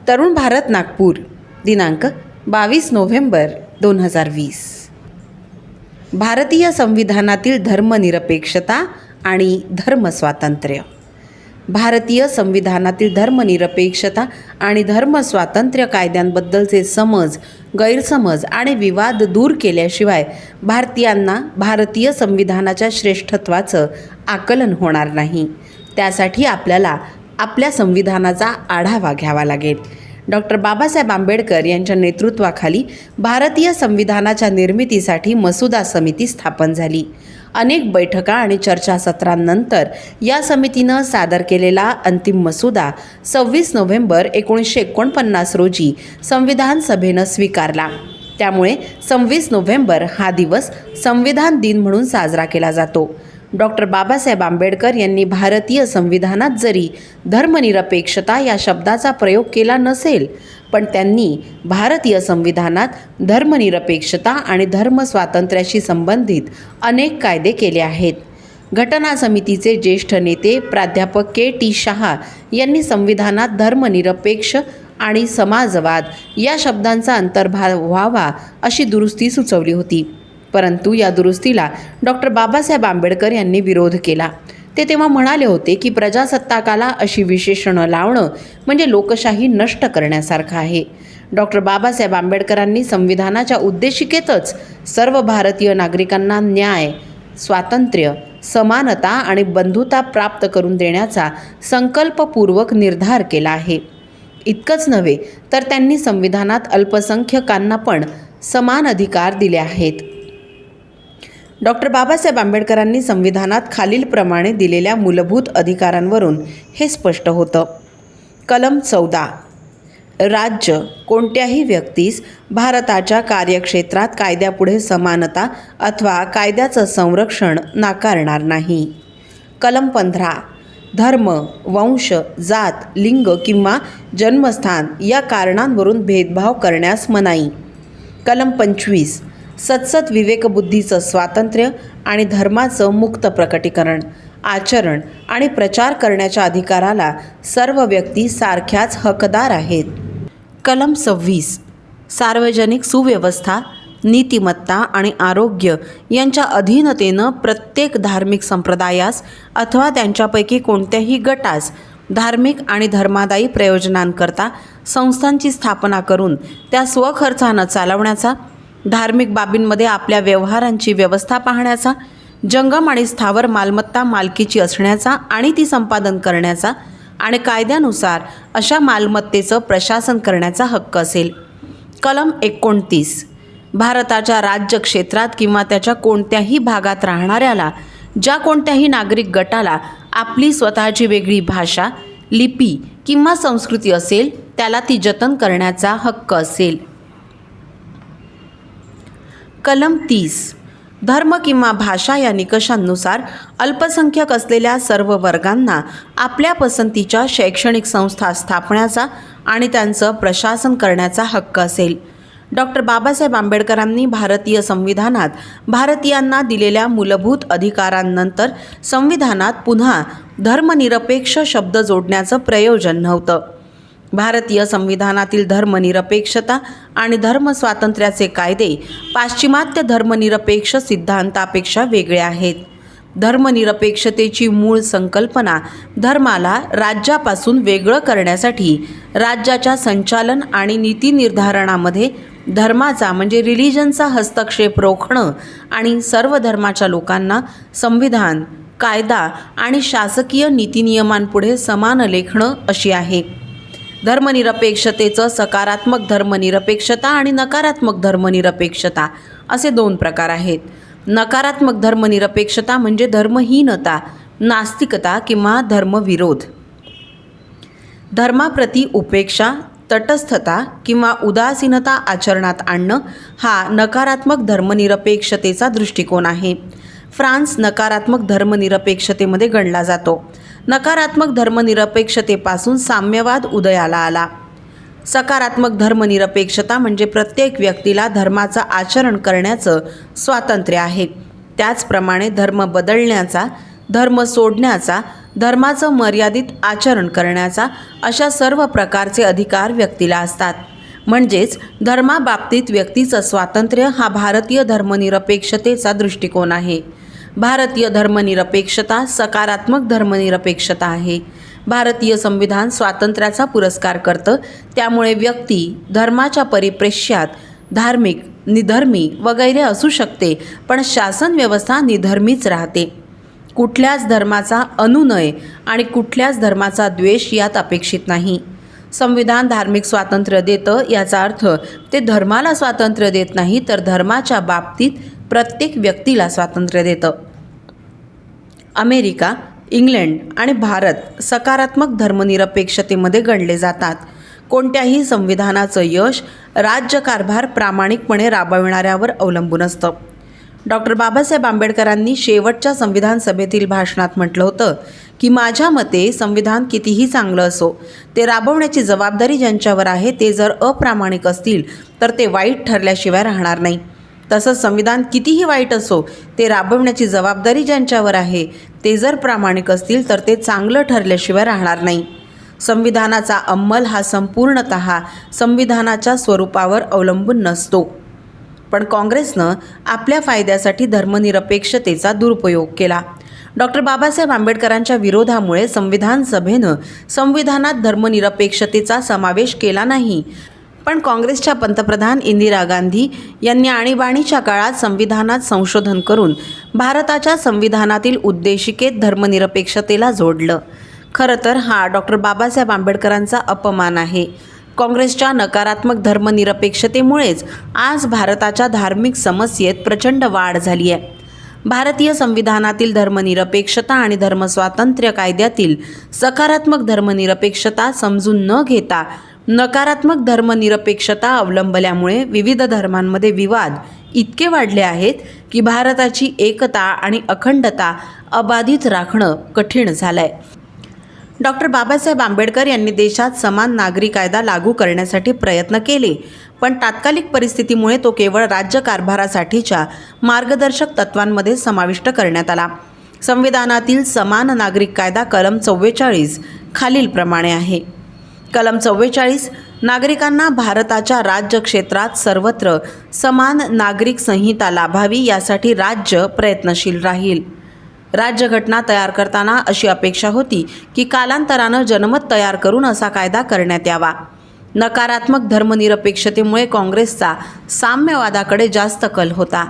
तरुण भारत नागपूर दिनांक 22 नोव्हेंबर 2020. भारतीय संविधानातील धर्मनिरपेक्षता आणि धर्मस्वातंत्र्य. भारतीय संविधानातील धर्मनिरपेक्षता आणि धर्मस्वातंत्र्य कायद्यांबद्दलचे समज, गैरसमज आणि विवाद दूर केल्याशिवाय भारतीयांना भारतीय संविधानाच्या श्रेष्ठत्वाचं आकलन होणार नाही. त्यासाठी आपल्याला आपल्या संविधानाचा आढावा घ्यावा लागेल. डॉक्टर बाबासाहेब आंबेडकर यांच्या नेतृत्वाखाली भारतीय संविधानाच्या निर्मितीसाठी मसुदा समिती स्थापन झाली. अनेक बैठका आणि चर्चासत्रांनंतर या समितीनं सादर केलेला अंतिम मसुदा 26 नोव्हेंबर 1949 रोजी संविधान सभेनं स्वीकारला. त्यामुळे 26 नोव्हेंबर हा दिवस संविधान दिन म्हणून साजरा केला जातो. डॉक्टर बाबासाहेब आंबेडकर यांनी भारतीय संविधानात जरी धर्मनिरपेक्षता या शब्दाचा प्रयोग केला नसेल, पण त्यांनी भारतीय संविधानात धर्मनिरपेक्षता आणि धर्मस्वातंत्र्याशी संबंधित अनेक कायदे केले आहेत. घटना समितीचे ज्येष्ठ नेते प्राध्यापक के.टी. शाह यांनी संविधानात धर्मनिरपेक्ष आणि समाजवाद या शब्दांचा अंतर्भाव व्हावा अशी दुरुस्ती सुचवली होती. परंतु या दुरुस्तीला डॉक्टर बाबासाहेब आंबेडकर यांनी विरोध केला. ते तेव्हा म्हणाले होते की प्रजासत्ताकाला अशी विशेषणं लावणं म्हणजे लोकशाही नष्ट करण्यासारखं आहे. डॉक्टर बाबासाहेब आंबेडकरांनी संविधानाच्या उद्देशिकेतच सर्व भारतीय नागरिकांना न्याय, स्वातंत्र्य, समानता आणि बंधुता प्राप्त करून देण्याचा संकल्पपूर्वक निर्धार केला आहे. इतकंच नव्हे तर त्यांनी संविधानात अल्पसंख्याकांना पण समान अधिकार दिले आहेत. डॉक्टर बाबासाहेब आंबेडकरांनी संविधानात खालीलप्रमाणे दिलेल्या मूलभूत अधिकारांवरून हे स्पष्ट होतं. कलम 14. राज्य कोणत्याही व्यक्तीस भारताच्या कार्यक्षेत्रात कायद्यापुढे समानता अथवा कायद्याचं संरक्षण नाकारणार नाही. कलम 15. धर्म, वंश, जात, लिंग किंवा जन्मस्थान या कारणांवरून भेदभाव करण्यास मनाई. कलम 25. सतसत विवेकबुद्धीचं स्वातंत्र्य आणि धर्माचं मुक्त प्रकटीकरण, आचरण आणि प्रचार करण्याच्या अधिकाराला सर्व व्यक्ती सारख्याच हकदार आहेत. कलम 26. सार्वजनिक सुव्यवस्था, नीतिमत्ता आणि आरोग्य यांच्या अधीनतेनं प्रत्येक धार्मिक संप्रदायास अथवा त्यांच्यापैकी कोणत्याही गटास धार्मिक आणि धर्मादायी प्रयोजनांकरता संस्थांची स्थापना करून त्या स्वखर्चानं चालवण्याचा, धार्मिक बाबींमध्ये आपल्या व्यवहारांची व्यवस्था पाहण्याचा, जंगम आणि स्थावर मालमत्ता मालकीची असण्याचा आणि ती संपादन करण्याचा आणि कायद्यानुसार अशा मालमत्तेचं प्रशासन करण्याचा हक्क असेल. कलम 29. भारताच्या राज्यक्षेत्रात किंवा त्याच्या कोणत्याही भागात राहणाऱ्याला ज्या कोणत्याही नागरिक गटाला आपली स्वतःची वेगळी भाषा, लिपी किंवा संस्कृती असेल त्याला ती जतन करण्याचा हक्क असेल. कलम 30. धर्म किंवा भाषा या निकषांनुसार अल्पसंख्याक असलेल्या सर्व वर्गांना आपल्या पसंतीच्या शैक्षणिक संस्था स्थापण्याचा आणि त्यांचं प्रशासन करण्याचा हक्क असेल. डॉक्टर बाबासाहेब आंबेडकरांनी भारतीय संविधानात भारतीयांना दिलेल्या मूलभूत अधिकारांनंतर संविधानात पुन्हा धर्मनिरपेक्ष शब्द जोडण्याचं प्रयोजन नव्हतं. भारतीय संविधानातील धर्मनिरपेक्षता आणि धर्मस्वातंत्र्याचे कायदे पाश्चिमात्य धर्मनिरपेक्ष सिद्धांतापेक्षा वेगळे आहेत. धर्मनिरपेक्षतेची मूळ संकल्पना धर्माला राज्यापासून वेगळं करण्यासाठी राज्याच्या संचालन आणि नीती निर्धारणामध्ये धर्माचा म्हणजे रिलिजनचा हस्तक्षेप रोखणं आणि सर्व धर्माच्या लोकांना संविधान, कायदा आणि शासकीय नीतिनियमांपुढे समान लेखणं अशी आहे. धर्मनिरपेक्षतेचं सकारात्मक धर्मनिरपेक्षता आणि नकारात्मक धर्मनिरपेक्षता असे दोन प्रकार आहेत. नकारात्मक धर्मनिरपेक्षता म्हणजे धर्महीनता, नास्तिकता किंवा धर्मविरोध. धर्माप्रती उपेक्षा, तटस्थता किंवा उदासीनता आचरणात आणणं हा नकारात्मक धर्मनिरपेक्षतेचा दृष्टिकोन आहे. फ्रान्स नकारात्मक धर्मनिरपेक्षतेमध्ये गणला जातो. नकारात्मक धर्मनिरपेक्षतेपासून साम्यवाद उदयाला आला. सकारात्मक धर्मनिरपेक्षता म्हणजे प्रत्येक व्यक्तीला धर्माचं आचरण करण्याचं स्वातंत्र्य आहे. त्याचप्रमाणे धर्म बदलण्याचा, धर्म सोडण्याचा, धर्माचं मर्यादित आचरण करण्याचा अशा सर्व प्रकारचे अधिकार व्यक्तीला असतात. म्हणजेच धर्माबाबतीत व्यक्तीचं स्वातंत्र्य हा भारतीय धर्मनिरपेक्षतेचा दृष्टिकोन आहे. भारतीय धर्मनिरपेक्षता सकारात्मक धर्मनिरपेक्षता आहे. भारतीय संविधान स्वातंत्र्याचा पुरस्कार करतं. त्यामुळे व्यक्ती धर्माच्या परिप्रेक्ष्यात धार्मिक, निधर्मी वगैरे असू शकते, पण शासन व्यवस्था निधर्मीच राहते. कुठल्याच धर्माचा अनुनय आणि कुठल्याच धर्माचा द्वेष यात अपेक्षित नाही. संविधान धार्मिक स्वातंत्र्य देतं, याचा अर्थ ते धर्माला स्वातंत्र्य देत नाही, तर धर्माच्या बाबतीत प्रत्येक व्यक्तीला स्वातंत्र्य देतं. अमेरिका, इंग्लंड आणि भारत सकारात्मक धर्मनिरपेक्षतेमध्ये गणले जातात. कोणत्याही संविधानाचं यश राज्यकारभार प्रामाणिकपणे राबविणाऱ्यावर अवलंबून असतं. डॉक्टर बाबासाहेब आंबेडकरांनी शेवटच्या संविधान सभेतील भाषणात म्हटलं होतं की माझ्या मते संविधान कितीही चांगलं असो, ते राबवण्याची जबाबदारी ज्यांच्यावर आहे ते जर अप्रामाणिक असतील तर ते वाईट ठरल्याशिवाय राहणार नाही. तसंच संविधान कितीही वाईट असो, ते राबवण्याची जबाबदारी ज्यांच्यावर आहे ते जर प्रामाणिक असतील तर ते चांगलं ठरल्याशिवाय राहणार नाही. संविधानाचा अंमल हा संपूर्णतः संविधानाच्या स्वरूपावर अवलंबून नसतो. पण काँग्रेसनं आपल्या फायद्यासाठी धर्मनिरपेक्षतेचा दुरुपयोग केला. डॉक्टर बाबासाहेब आंबेडकरांच्या विरोधामुळे संविधान सभेनं संविधानात धर्मनिरपेक्षतेचा समावेश केला नाही. पण काँग्रेसच्या पंतप्रधान इंदिरा गांधी यांनी आणीबाणीच्या काळात संविधानात संशोधन करून भारताच्या संविधानातील उद्देशिकेत धर्मनिरपेक्षतेला जोडलं. खरं तर हा डॉक्टर बाबासाहेब आंबेडकरांचा अपमान आहे. काँग्रेसच्या नकारात्मक धर्मनिरपेक्षतेमुळेच आज भारताच्या धार्मिक समस्येत प्रचंड वाढ झाली आहे. भारतीय संविधानातील धर्मनिरपेक्षता आणि धर्मस्वातंत्र्य कायद्यातील सकारात्मक धर्मनिरपेक्षता समजून न घेता नकारात्मक धर्मनिरपेक्षता अवलंबल्यामुळे विविध धर्मांमध्ये विवाद इतके वाढले आहेत की भारताची एकता आणि अखंडता अबाधित राखणं कठीण झालंय. डॉक्टर बाबासाहेब आंबेडकर यांनी देशात समान नागरी कायदा लागू करण्यासाठी प्रयत्न केले, पण तात्कालिक परिस्थितीमुळे तो केवळ राज्यकारभारासाठीच्या मार्गदर्शक तत्वांमध्ये समाविष्ट करण्यात आला. संविधानातील समान नागरिक कायदा कलम 44 खालीलप्रमाणे आहे. कलम 44 नागरिकांना भारताच्या राज्यक्षेत्रात सर्वत्र समान नागरिक संहिता लाभावी यासाठी राज्य प्रयत्नशील राहील. राज्यघटना तयार करताना अशी अपेक्षा होती की कालांतरानं जनमत तयार करून असा कायदा करण्यात यावा. नकारात्मक धर्मनिरपेक्षतेमुळे काँग्रेसचा साम्यवादाकडे जास्त कल होता.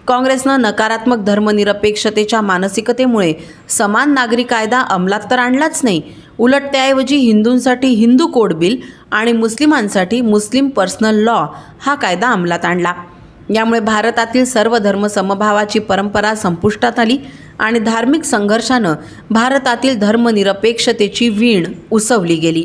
काँग्रेसनं नकारात्मक धर्मनिरपेक्षतेच्या मानसिकतेमुळे समान नागरिक कायदा अंमलात तर आणलाच नाही, उलट त्याऐवजी हिंदूंसाठी हिंदू कोड बिल आणि मुस्लिमांसाठी मुस्लिम पर्सनल लॉ हा कायदा अंमलात आणला. यामुळे भारतातील सर्व धर्म समभावाची परंपरा संपुष्टात आली आणि धार्मिक संघर्षानं भारतातील धर्मनिरपेक्षतेची वीण उसवली गेली.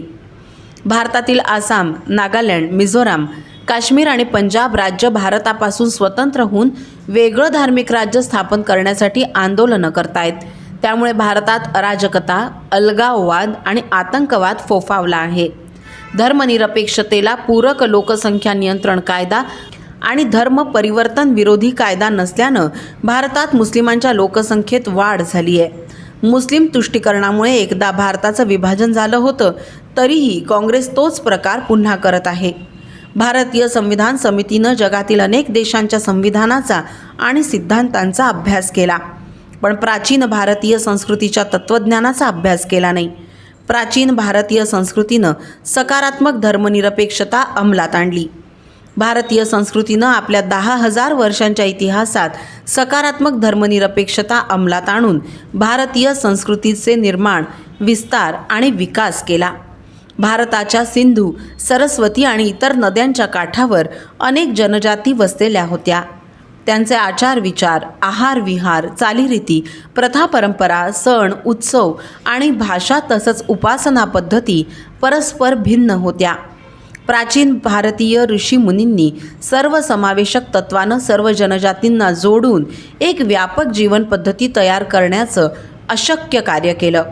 भारतातील आसाम, नागालँड, मिझोराम, काश्मीर आणि पंजाब राज्य भारतापासून स्वतंत्र होऊन वेगळं धार्मिक राज्य स्थापन करण्यासाठी आंदोलनं करतायत. त्यामुळे भारतात अराजकता, अलगाववाद आणि आतंकवाद फोफावला आहे. धर्मनिरपेक्षतेला पूरक लोकसंख्या नियंत्रण कायदा आणि धर्म परिवर्तन विरोधी कायदा नसल्यानं भारतात मुस्लिमांच्या लोकसंख्येत वाढ झाली आहे. मुस्लिम तुष्टीकरणामुळे एकदा भारताचं विभाजन झालं होतं, तरीही काँग्रेस तोच प्रकार पुन्हा करत आहे. भारतीय संविधान समितीनं जगातील अनेक देशांच्या संविधानाचा आणि सिद्धांतांचा अभ्यास केला, पण प्राचीन भारतीय संस्कृतीच्या तत्त्वज्ञानाचा अभ्यास केला नाही. प्राचीन भारतीय संस्कृतीनं सकारात्मक धर्मनिरपेक्षता अंमलात आणली. भारतीय संस्कृतीनं आपल्या 10,000 वर्षांच्या इतिहासात सकारात्मक धर्मनिरपेक्षता अंमलात आणून भारतीय संस्कृतीचे निर्माण, विस्तार आणि विकास केला. भारताच्या सिंधू, सरस्वती आणि इतर नद्यांच्या काठावर अनेक जनजाती वसलेल्या होत्या. त्यांचे आचार विचार, आहार विहार, चालीरीती, प्रथा परंपरा, सण उत्सव आणि भाषा तसंच उपासना पद्धती परस्पर भिन्न होत्या. प्राचीन भारतीय ऋषीमुनींनी सर्वसमावेशक तत्वानं सर्व जनजातींना जोडून एक व्यापक जीवन पद्धती तयार करण्याचं अशक्य कार्य केलं.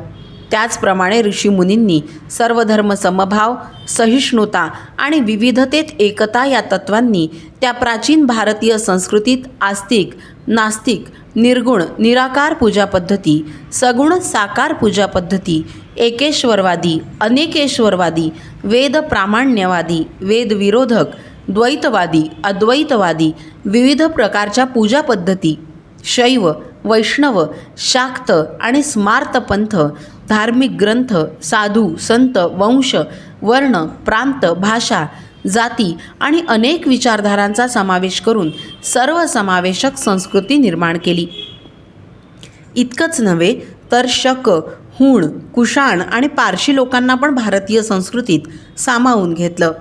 त्याचप्रमाणे ऋषीमुनींनी सर्व धर्म समभाव, सहिष्णुता आणि विविधतेत एकता या तत्वांनी त्या प्राचीन भारतीय संस्कृतीत आस्तिक, नास्तिक निर्गुण निराकार पूजा पद्धती, सगुण साकार पूजा पद्धती, एकेश्वरवादी अनेकेश्वरवादी, वेद प्रामाण्यवादी, वेद विरोधक, द्वैतवादी अद्वैतवादी, विविध प्रकारच्या पूजा पद्धती, शैव वैष्णव शाक्त आणि स्मार्त पंथ, धार्मिक ग्रंथ, साधू संत, वंश वर्ण प्रांत भाषा जाती आणि अनेक विचारधारांचा समावेश करून सर्वसमावेशक संस्कृती निर्माण केली. इतकंच नव्हे तर शक हूण कुशाण आणि पारशी लोकांना पण भारतीय संस्कृतीत सामावून घेतलं.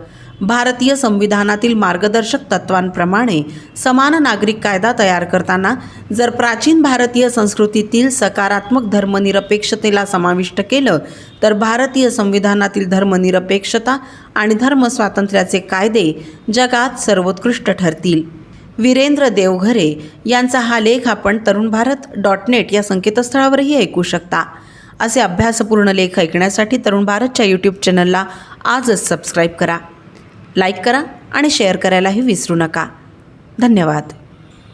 भारतीय संविधानातील मार्गदर्शक तत्वांप्रमाणे समान नागरिक कायदा तयार करताना जर प्राचीन भारतीय संस्कृतीतील सकारात्मक धर्मनिरपेक्षतेला समाविष्ट केलं तर भारतीय संविधानातील धर्मनिरपेक्षता आणि धर्मस्वातंत्र्याचे कायदे जगात सर्वोत्कृष्ट ठरतील. वीरेंद्र देवघरे यांचा हा लेख आपण तरुणभारत.net या संकेतस्थळावरही ऐकू शकता. असे अभ्यासपूर्ण लेख ऐकण्यासाठी तरुण भारतच्या यूट्यूब चॅनलला आजच सबस्क्राईब करा, लाईक करा आणि शेअर करायलाही विसरू नका. धन्यवाद.